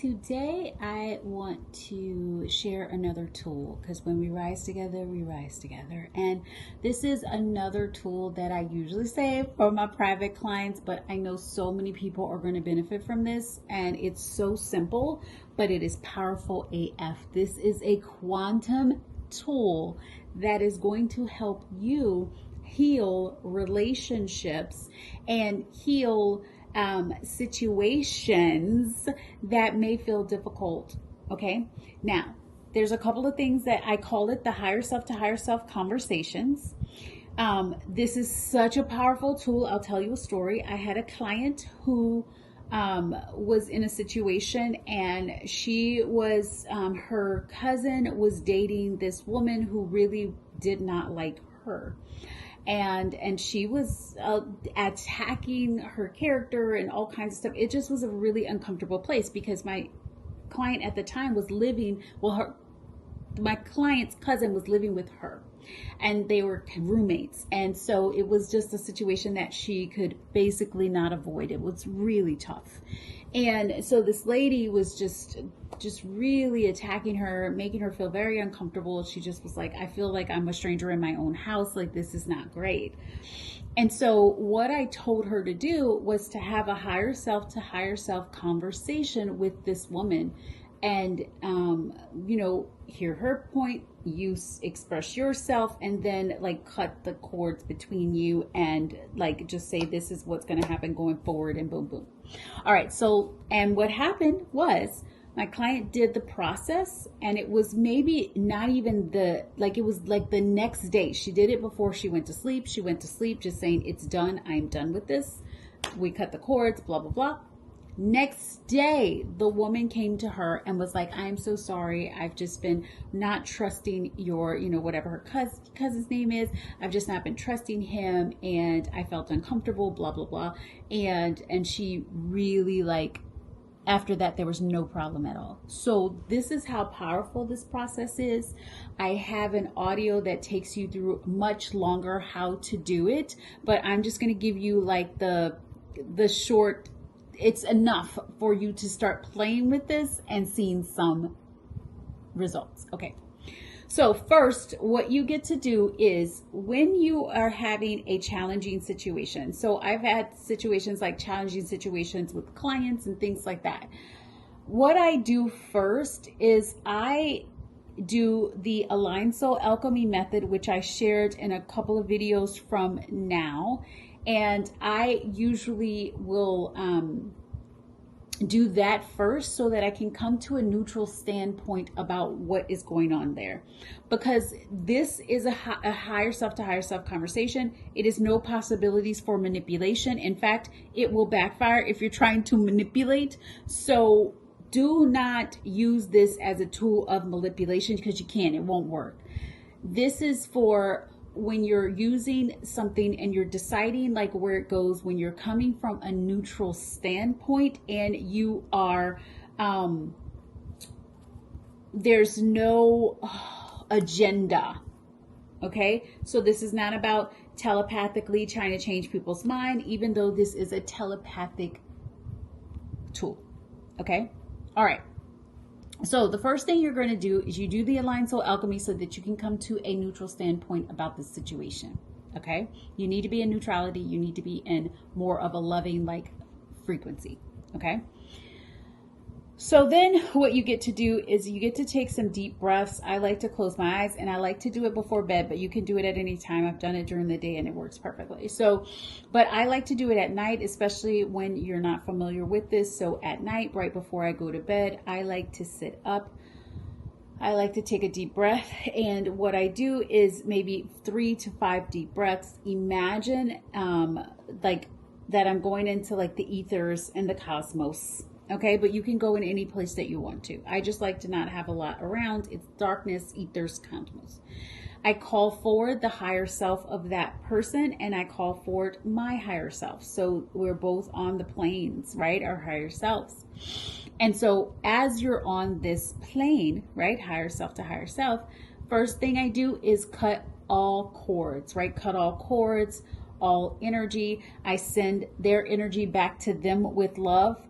Today, I want to share another tool because when we rise together, we rise together. And this is another tool that I usually say for my private clients, but I know so many people are going to benefit from this. And it's so simple, but it is powerful AF. This is a quantum tool that is going to help you heal relationships and heal situations that may feel difficult. Okay. Now, there's a couple of things that I call it the higher self to higher self conversations. This is such a powerful tool. I'll tell you a story. I had a client who was in a situation, and she was, her cousin was dating this woman who really did not like her, and she was attacking her character and all kinds of stuff. It just was a really uncomfortable place because my client at the time was living, my client's cousin was living with her, and they were roommates, and so it was just a situation that she could basically not avoid. It was really tough. And so this lady was just really attacking her, making her feel very uncomfortable. She just was like, I feel like I'm a stranger in my own house. Like, this is not great. And so what I told her to do was to have a higher self to higher self conversation with this woman, and hear her point, you express yourself, and then like cut the cords between you, and like just say this is what's going to happen going forward, and boom boom. All right, so and what happened was my client did the process, and it was maybe not even it was like the next day. She did it before she went to sleep. She went to sleep just saying, it's done, I'm done with this, we cut the cords, blah blah blah. Next day, the woman came to her and was like, I'm so sorry. I've just been not trusting your, whatever her cousin's name is. I've just not been trusting him, and I felt uncomfortable, blah, blah, blah. And she really, like, after that, there was no problem at all. So this is how powerful this process is. I have an audio that takes you through much longer how to do it, but I'm just going to give you like the short. It's enough for you to start playing with this and seeing some results. Okay. So first, what you get to do is when you are having a challenging situation. So I've had situations like challenging situations with clients and things like that. What I do first is I do the Aligned Soul Alchemy method, which I shared in a couple of videos from now. And I usually will do that first so that I can come to a neutral standpoint about what is going on there. Because this is a higher self to higher self conversation. It is no possibilities for manipulation. In fact, it will backfire if you're trying to manipulate. So do not use this as a tool of manipulation, because you can't. It won't work. This is for when you're using something and you're deciding like where it goes, when you're coming from a neutral standpoint and you are, there's no agenda. Okay. So this is not about telepathically trying to change people's mind, even though this is a telepathic tool. Okay. All right. So the first thing you're going to do is you do the Aligned Soul Alchemy so that you can come to a neutral standpoint about this situation. Okay? You need to be in neutrality. You need to be in more of a loving, like, frequency. Okay? So then what you get to do is you get to take some deep breaths. I like to close my eyes, and I like to do it before bed, but you can do it at any time. I've done it during the day and it works perfectly. So, but I like to do it at night, especially when you're not familiar with this. So at night, right before I go to bed, I like to sit up. I like to take a deep breath. And what I do is maybe 3 to 5 deep breaths. Imagine like that I'm going into like the ethers and the cosmos. Okay, but you can go in any place that you want to. I just like to not have a lot around. It's darkness, ethers, cosmos. I call forward the higher self of that person, and I call forward my higher self. So we're both on the planes, right? Our higher selves. And so as you're on this plane, right? Higher self to higher self, first thing I do is cut all cords, right? Cut all cords, all energy. I send their energy back to them with love.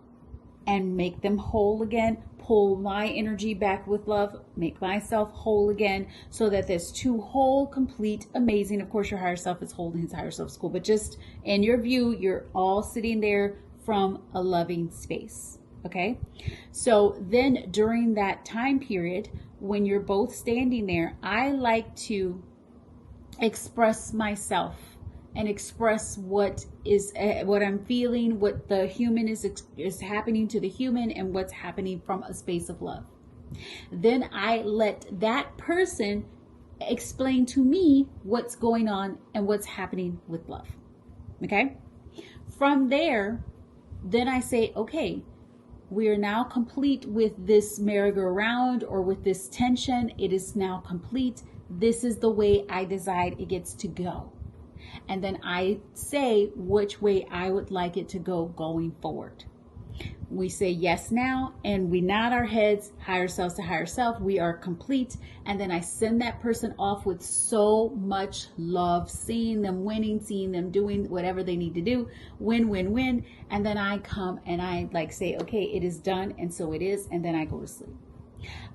and make them whole again. Pull my energy back with love, make myself whole again, so that there's two whole, complete, amazing. Of course, your higher self is holding his higher self school, but just in your view, you're all sitting there from a loving space. Okay. So then during that time period, when you're both standing there, I like to express myself and express what I'm feeling, what the human is happening to the human, and what's happening from a space of love. Then I let that person explain to me what's going on and what's happening with love. Okay? From there, then I say, okay, we are now complete with this merry-go-round or with this tension. It is now complete. This is the way I decide it gets to go. And then I say which way I would like it to go going forward. We say yes now, and we nod our heads, higher selves to higher self. We are complete. And then I send that person off with so much love, seeing them winning, seeing them doing whatever they need to do. Win, win, win. And then I come and I say, okay, it is done. And so it is. And then I go to sleep.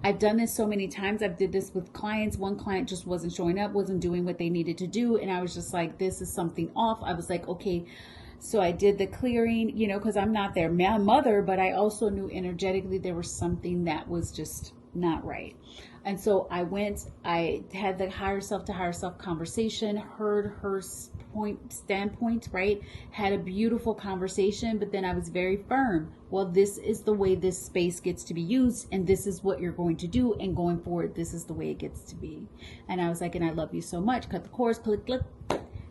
I've done this so many times. I've did this with clients. One client just wasn't showing up, wasn't doing what they needed to do. And I was just like, this is something off. I was like, okay. So I did the clearing, because I'm not their mother, but I also knew energetically there was something that was just not right. And so I had the higher self to higher self conversation, heard her standpoint, right? Had a beautiful conversation, but then I was very firm. Well, this is the way this space gets to be used, and this is what you're going to do, and going forward, this is the way it gets to be. And I was like, and I love you so much. Cut the cords, click, click.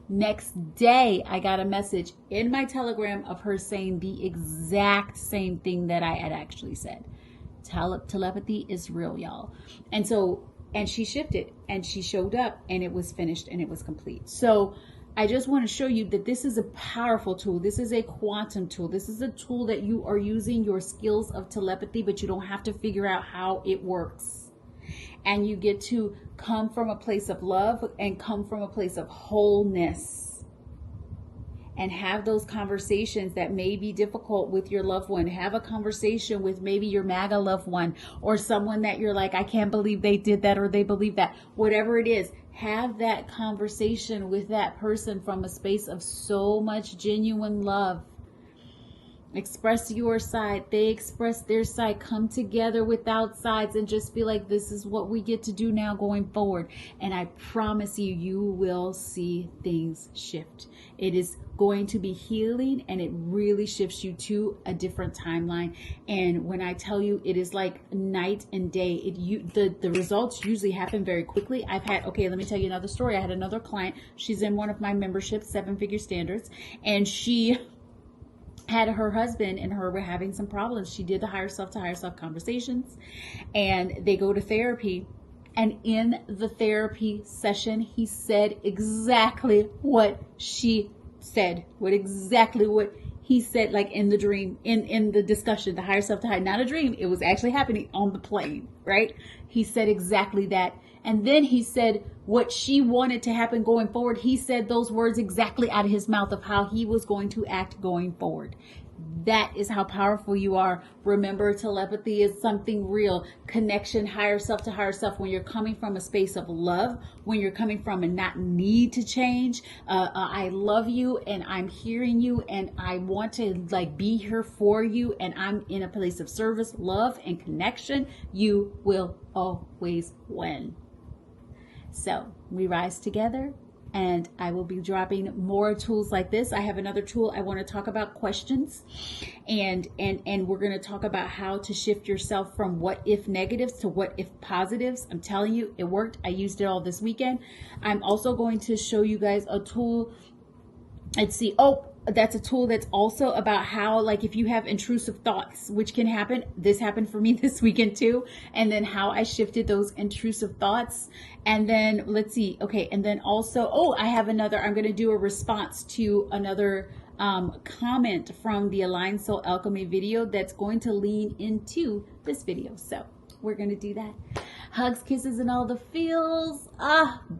Next day, I got a message in my Telegram of her saying the exact same thing that I had actually said. Telepathy is real, y'all. And she shifted and she showed up, and it was finished and it was complete. So I just want to show you that this is a powerful tool. This is a quantum tool. This is a tool that you are using your skills of telepathy, but you don't have to figure out how it works. And you get to come from a place of love and come from a place of wholeness and have those conversations that may be difficult with your loved one. Have a conversation with maybe your MAGA loved one, or someone that you're like, I can't believe they did that, or they believe that. Whatever it is, have that conversation with that person from a space of so much genuine love. Express your side. They express their side. Come together without sides and just be like, this is what we get to do now going forward. And I promise you, you will see things shift. It is going to be healing, and it really shifts you to a different timeline. And when I tell you, it is like night and day. The results usually happen very quickly. Let me tell you another story. I had another client. She's in one of my memberships, 7-figure standards, and she had her husband and her were having some problems. She did the higher self to higher self conversations, and they go to therapy. And in the therapy session, he said exactly what she said, what he said, like in the dream, in the discussion, the higher self to higher, not a dream. It was actually happening on the plane, right? He said exactly that. And then he said what she wanted to happen going forward. He said those words exactly out of his mouth of how he was going to act going forward. That is how powerful you are. Remember, telepathy is something real. Connection, higher self to higher self. When you're coming from a space of love, when you're coming from a not need to change. I love you, and I'm hearing you, and I want to be here for you, and I'm in a place of service, love, and connection. You will always win. So we rise together, and I will be dropping more tools like this. I have another tool I want to talk about, questions, and we're going to talk about how to shift yourself from what if negatives to what if positives. I'm telling you, it worked. I used it all this weekend. I'm also going to show you guys a tool. Let's see. That's a tool that's also about how, if you have intrusive thoughts, which can happen. This happened for me this weekend too. And then how I shifted those intrusive thoughts. And then let's see. Okay. And then also, I'm going to do a response to another comment from the Aligned Soul Alchemy video that's going to lean into this video. So we're going to do that. Hugs, kisses, and all the feels.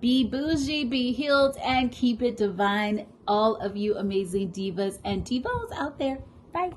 Be bougie, be healed, and keep it divine. All of you amazing divas and divas out there. Bye.